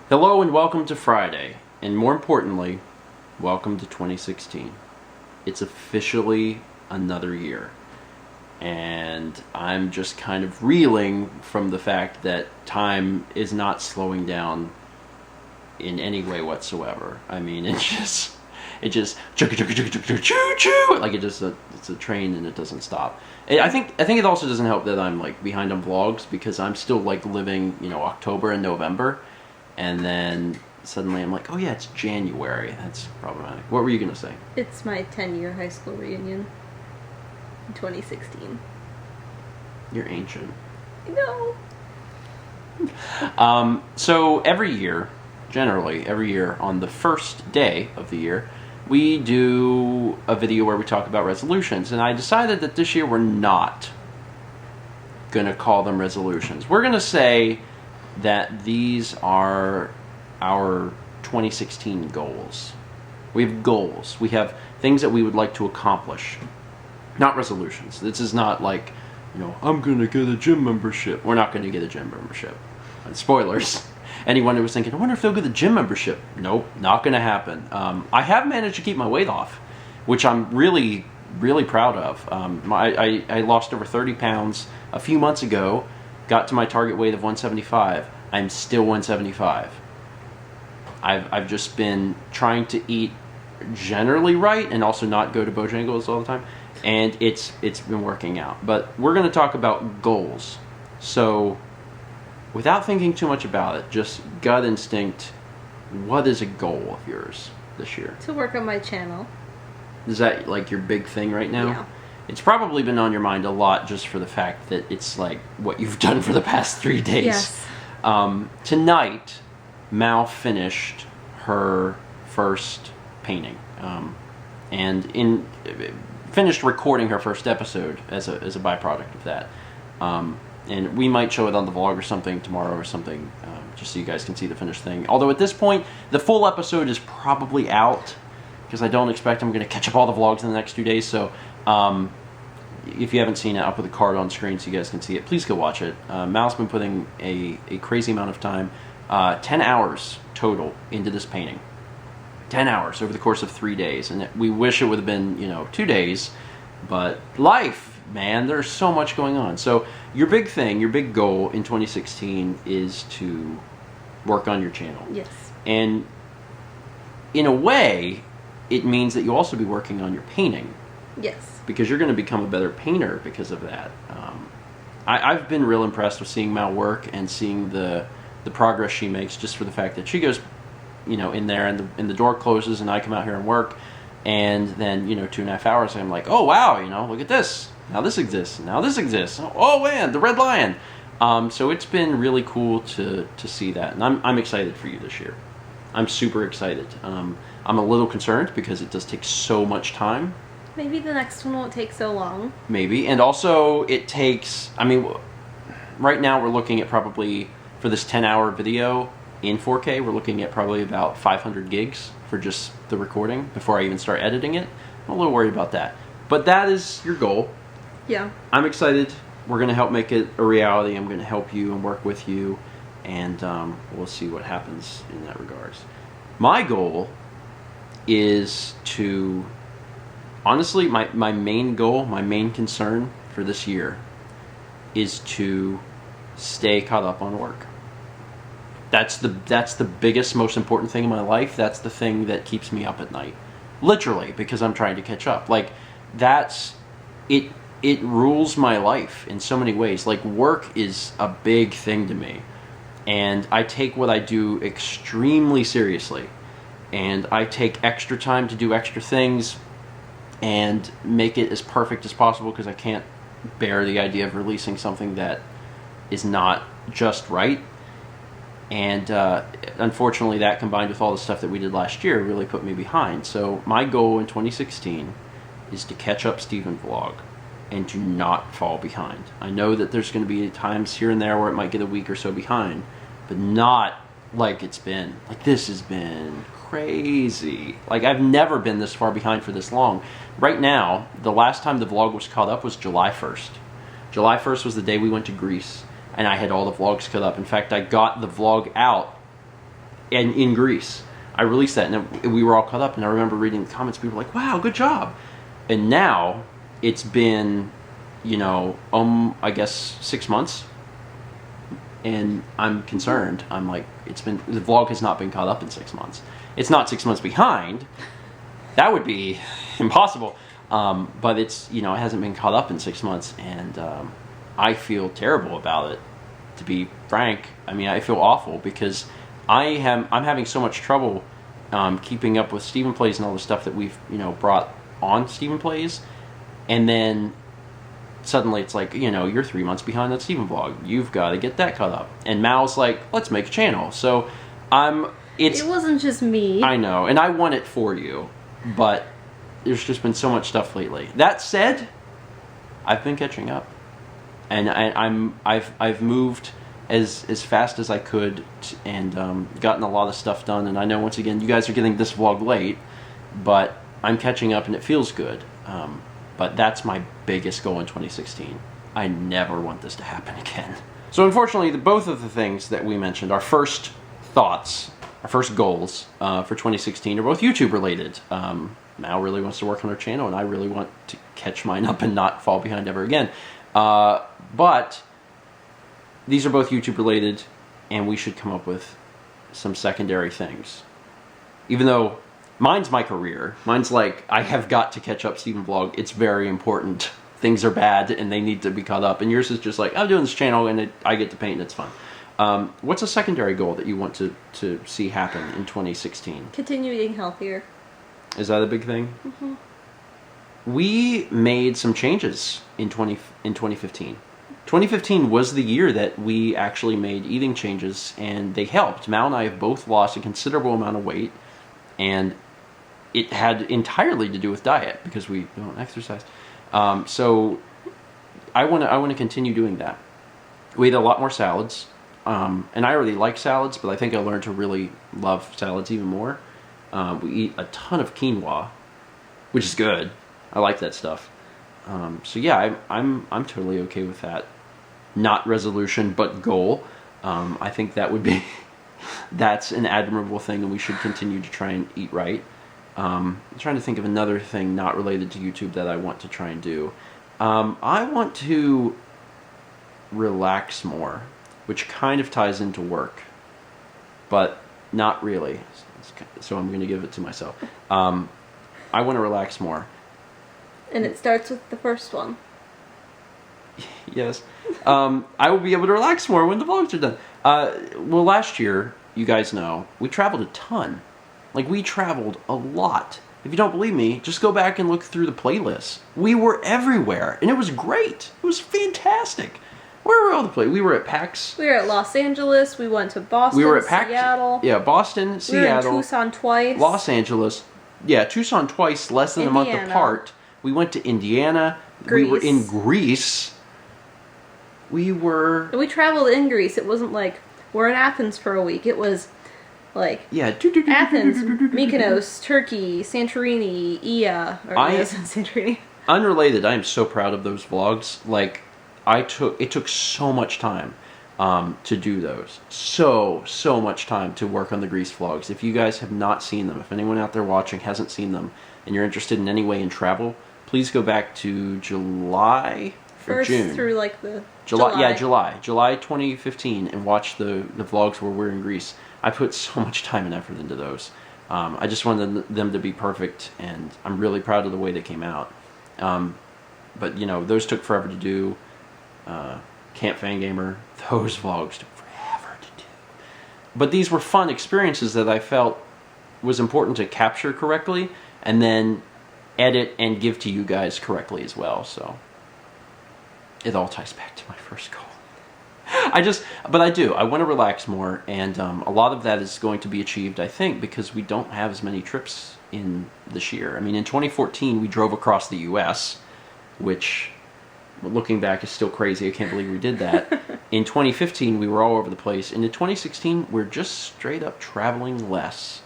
Hello and welcome to Friday, and more importantly, welcome to 2016. It's officially another year, and I'm just kind of reeling from the fact that time is not slowing down in any way whatsoever. I mean, it just choo choo choo choo choo choo, like it's a train and it doesn't stop. I think it also doesn't help that I'm like behind on vlogs because I'm still like living, October and November. And then suddenly I'm like, oh yeah, it's January. That's problematic. What were you going to say? It's my 10-year high school reunion in 2016. You're ancient. No. So generally every year on the first day of the year, we do a video where we talk about resolutions. And I decided that this year we're not going to call them resolutions. We're going to say that these are our 2016 goals. We have goals. We have things that we would like to accomplish. Not resolutions. This is not like, I'm going to get a gym membership. We're not going to get a gym membership. Spoilers. Anyone who was thinking, I wonder if they'll get a gym membership. Nope, not going to happen. I have managed to keep my weight off, which I'm really, really proud of. I lost over 30 pounds a few months ago. Got to my target weight of 175. I'm still 175. I've just been trying to eat generally right and also not go to Bojangles all the time, and it's been working out. But we're going to talk about goals. So, without thinking too much about it, just gut instinct, what is a goal of yours this year? To work on my channel. Is that like your big thing right now? Yeah. It's probably been on your mind a lot just for the fact that it's like what you've done for the past 3 days. Yes. Tonight, Mal finished her first painting, and finished recording her first episode as a byproduct of that. And we might show it on the vlog or something tomorrow or something, just so you guys can see the finished thing. Although at this point, the full episode is probably out because I don't expect I'm going to catch up all the vlogs in the next 2 days. So. If you haven't seen it, I'll put the card on screen so you guys can see it. Please go watch it. Mal's been putting a crazy amount of time, 10 hours total into this painting. 10 hours over the course of 3 days. And we wish it would have been, 2 days. But life, man, there's so much going on. So your big thing, your big goal in 2016 is to work on your channel. Yes. And in a way, it means that you'll also be working on your painting. Yes. Because you're going to become a better painter because of that. I've been real impressed with seeing Mal work and seeing the progress she makes just for the fact that she goes, in there and the door closes and I come out here and work, and then 2.5 hours I'm like, oh wow, look at this. Now this exists. Now this exists. Oh man, the red lion. So it's been really cool to see that, and I'm excited for you this year. I'm super excited. I'm a little concerned because it does take so much time. Maybe the next one won't take so long. Maybe. And also it takes, right now we're looking at probably, for this 10-hour video in 4K, we're looking at probably about 500 gigs for just the recording before I even start editing it. I'm a little worried about that. But that is your goal. Yeah. I'm excited. We're going to help make it a reality. I'm going to help you and work with you. And we'll see what happens in that regards. My goal is to... Honestly, my main goal, my main concern for this year is to stay caught up on work. That's the biggest, most important thing in my life. That's the thing that keeps me up at night. Literally, because I'm trying to catch up. Like, that's... It rules my life in so many ways. Like, work is a big thing to me. And I take what I do extremely seriously. And I take extra time to do extra things and make it as perfect as possible because I can't bear the idea of releasing something that is not just right. And unfortunately, that combined with all the stuff that we did last year really put me behind. So my goal in 2016 is to catch up Steven Vlog and to not fall behind. I know that there's going to be times here and there where it might get a week or so behind, but not like it's been. Like, this has been crazy. Like, I've never been this far behind for this long. Right now, the last time the vlog was caught up was July 1st. July 1st was the day we went to Greece, and I had all the vlogs caught up. In fact, I got the vlog out and in Greece. I released that, and we were all caught up. And I remember reading the comments. People were like, "Wow, good job!" And now it's been, I guess 6 months, and I'm concerned. I'm like, the vlog has not been caught up in 6 months. It's not 6 months behind. That would be impossible. But it's, it hasn't been caught up in 6 months, and I feel terrible about it. To be frank, I mean, I feel awful because I'm having so much trouble keeping up with Stephen Plays and all the stuff that we've brought on Stephen Plays, and then suddenly it's like, you're 3 months behind that Stephen vlog. You've got to get that caught up. And Mal's like, let's make a channel. So it wasn't just me. I know, and I want it for you, but there's just been so much stuff lately. That said, I've been catching up, and I've moved as fast as I could, and gotten a lot of stuff done. And I know, once again, you guys are getting this vlog late, but I'm catching up, and it feels good. But that's my biggest goal in 2016. I never want this to happen again. So unfortunately, both of the things that we mentioned, our first thoughts, our first goals for 2016, are both YouTube related. Mal really wants to work on her channel, and I really want to catch mine up and not fall behind ever again. But these are both YouTube related, and we should come up with some secondary things. Even though mine's my career. Mine's like, I have got to catch up Stephen vlog. It's very important. Things are bad, and they need to be caught up. And yours is just like, I'm doing this channel, and I get to paint, and it's fun. What's a secondary goal that you want to see happen in 2016? Continue eating healthier. Is that a big thing? Mm-hmm. We made some changes in 2015. 2015 was the year that we actually made eating changes, and they helped. Mal and I have both lost a considerable amount of weight, and it had entirely to do with diet because we don't exercise. So I want to continue doing that. We eat a lot more salads, and I already like salads, but I think I learned to really love salads even more. We eat a ton of quinoa, which is good. I like that stuff. So yeah, I'm totally okay with that. Not resolution, but goal. I think that would be that's an admirable thing, and we should continue to try and eat right. I'm trying to think of another thing not related to YouTube that I want to try and do. I want to relax more, which kind of ties into work, but not really. So I'm going to give it to myself. I want to relax more. And it starts with the first one. Yes. I will be able to relax more when the vlogs are done. Well, last year, you guys know, we traveled a ton. Like, we traveled a lot. If you don't believe me, just go back and look through the playlists. We were everywhere, and it was great. It was fantastic. Where were all the places? We were at PAX. We were at Los Angeles. We went to Boston, We were at PAX. Seattle. Yeah, Boston, Seattle. We were in Tucson twice. Los Angeles. Yeah, Tucson twice, less than a month apart. We went to Indiana. Greece. We were in Greece. And we traveled in Greece. It wasn't like we're in Athens for a week. It was like Athens, Mykonos, Turkey, Santorini, Santorini. Unrelated, I am so proud of those vlogs. Like, it took so much time to do those. So much time to work on the Greece vlogs. If you guys have not seen them, if anyone out there watching hasn't seen them, and you're interested in any way in travel, please go back to July or June. Through like the July. Yeah, July 2015, and watch the vlogs where we're in Greece. I put so much time and effort into those. I just wanted them to be perfect, and I'm really proud of the way they came out. But those took forever to do. Camp Fangamer, those vlogs took forever to do. But these were fun experiences that I felt was important to capture correctly, and then edit and give to you guys correctly as well. So it all ties back to my first goal. But I do. I want to relax more, and a lot of that is going to be achieved, I think, because we don't have as many trips in this year. I mean, in 2014, we drove across the U.S., which, looking back, is still crazy. I can't believe we did that. In 2015, we were all over the place. And in 2016, we're just straight up traveling less.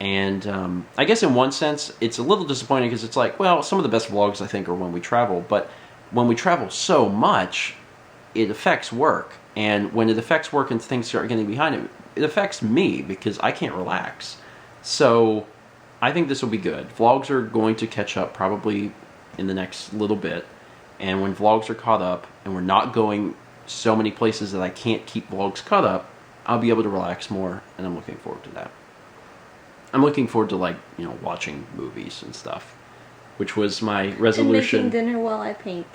And I guess in one sense, it's a little disappointing because it's like, well, some of the best vlogs, I think, are when we travel. But when we travel so much, it affects work. And when it affects work and things start getting behind it, it affects me because I can't relax. So I think this will be good. Vlogs are going to catch up probably in the next little bit. And when vlogs are caught up and we're not going so many places that I can't keep vlogs caught up, I'll be able to relax more, and I'm looking forward to that. I'm looking forward to, like, you know, watching movies and stuff, which was my resolution. And making dinner while I paint.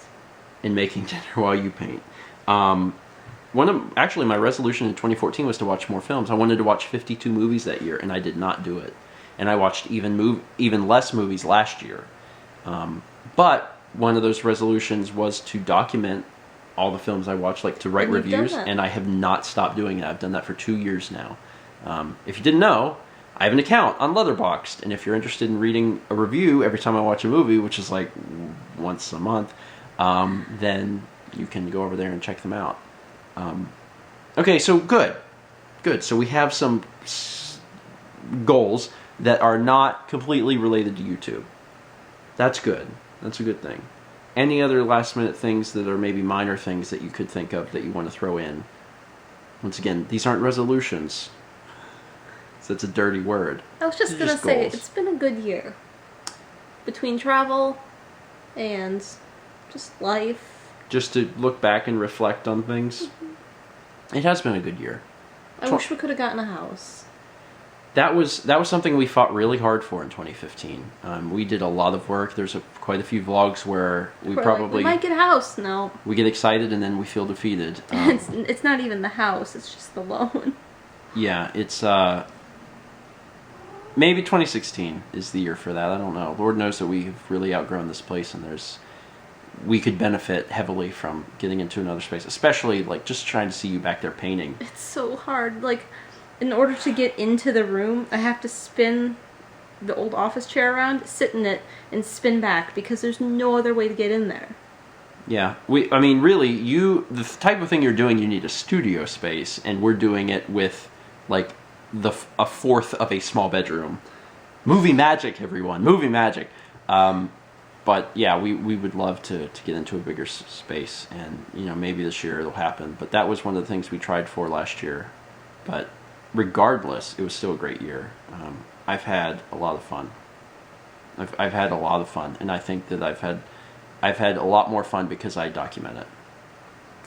And making dinner while you paint. Actually, my resolution in 2014 was to watch more films. I wanted to watch 52 movies that year, and I did not do it. And I watched even less movies last year. But one of those resolutions was to document all the films I watched, like to write reviews, and I have not stopped doing it. I've done that for 2 years now. If you didn't know, I have an account on Letterboxd, and if you're interested in reading a review every time I watch a movie, which is like once a month, then you can go over there and check them out. Okay, so good. So we have some goals that are not completely related to YouTube. That's good. That's a good thing. Any other last minute things that are maybe minor things that you could think of that you want to throw in? Once again, these aren't resolutions. So it's a dirty word. I was just going to say, it's been a good year. Between travel and just life. Just to look back and reflect on things. Mm-hmm. It has been a good year. I wish we could have gotten a house. That was something we fought really hard for in 2015. We did a lot of work. There's quite a few vlogs where we might get a house. No, we get excited and then we feel defeated. It's not even the house. It's just the loan. Yeah, it's maybe 2016 is the year for that. I don't know. Lord knows that we've really outgrown this place, and we could benefit heavily from getting into another space, especially like just trying to see you back there painting. It's so hard. Like, in order to get into the room, I have to spin the old office chair around, sit in it, and spin back because there's no other way to get in there. Yeah, I mean, really, the type of thing you're doing, you need a studio space, and we're doing it with like a fourth of a small bedroom. Movie magic, everyone, movie magic. But yeah, we would love to get into a bigger space, and you know, maybe this year it'll happen. But that was one of the things we tried for last year. But regardless, it was still a great year. I've had a lot of fun. I've had a lot of fun, and I think that I've had a lot more fun because I document it.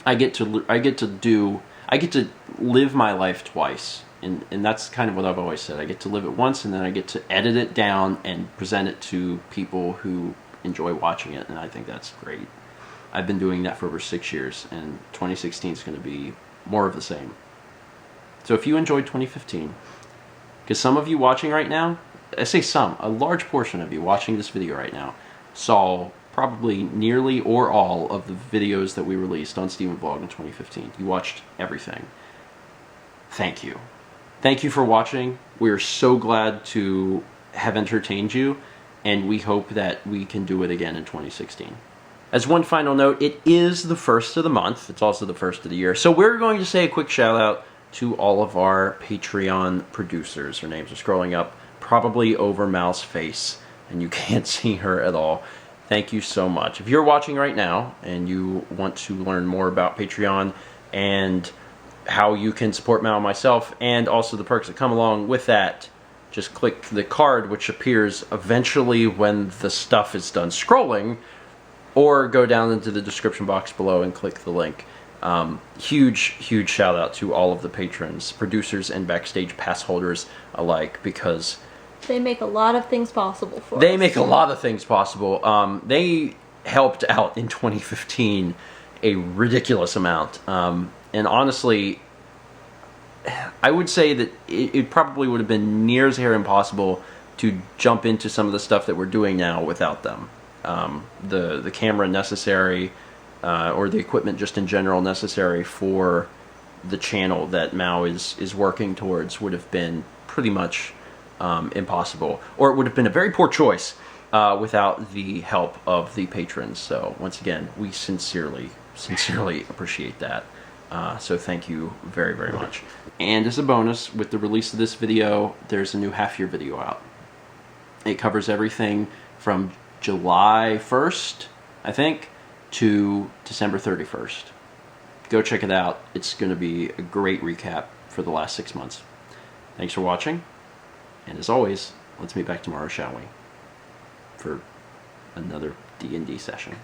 I get to live my life twice, and that's kind of what I've always said. I get to live it once, and then I get to edit it down and present it to people who enjoy watching it, and I think that's great. I've been doing that for over 6 years, and 2016 is going to be more of the same. So if you enjoyed 2015, because some of you watching right now, I say some, a large portion of you watching this video right now saw probably nearly or all of the videos that we released on Steven Vlog in 2015. You watched everything. Thank you. Thank you for watching. We're so glad to have entertained you, and we hope that we can do it again in 2016. As one final note, it is the first of the month. It's also the first of the year. So we're going to say a quick shout out to all of our Patreon producers. Her names are scrolling up, probably over Mal's face, and you can't see her at all. Thank you so much. If you're watching right now and you want to learn more about Patreon and how you can support Mal and myself, and also the perks that come along with that, just click the card which appears eventually when the stuff is done scrolling, or go down into the description box below and click the link. Huge shout out to all of the patrons, producers, and backstage pass holders alike, because they make a lot of things possible for us. They make a lot of things possible. They helped out in 2015 a ridiculous amount. And honestly, I would say that it probably would have been near as impossible to jump into some of the stuff that we're doing now without them. The camera necessary, or the equipment just in general necessary for the channel that Mao is working towards would have been pretty much impossible, or it would have been a very poor choice without the help of the patrons. So once again, we sincerely appreciate that. So thank you very much. And as a bonus, with the release of this video, there's a new half-year video out. It covers everything from July 1st, I think, to December 31st. Go check it out. It's going to be a great recap for the last 6 months. Thanks for watching, and as always, let's meet back tomorrow, shall we? For another D&D session.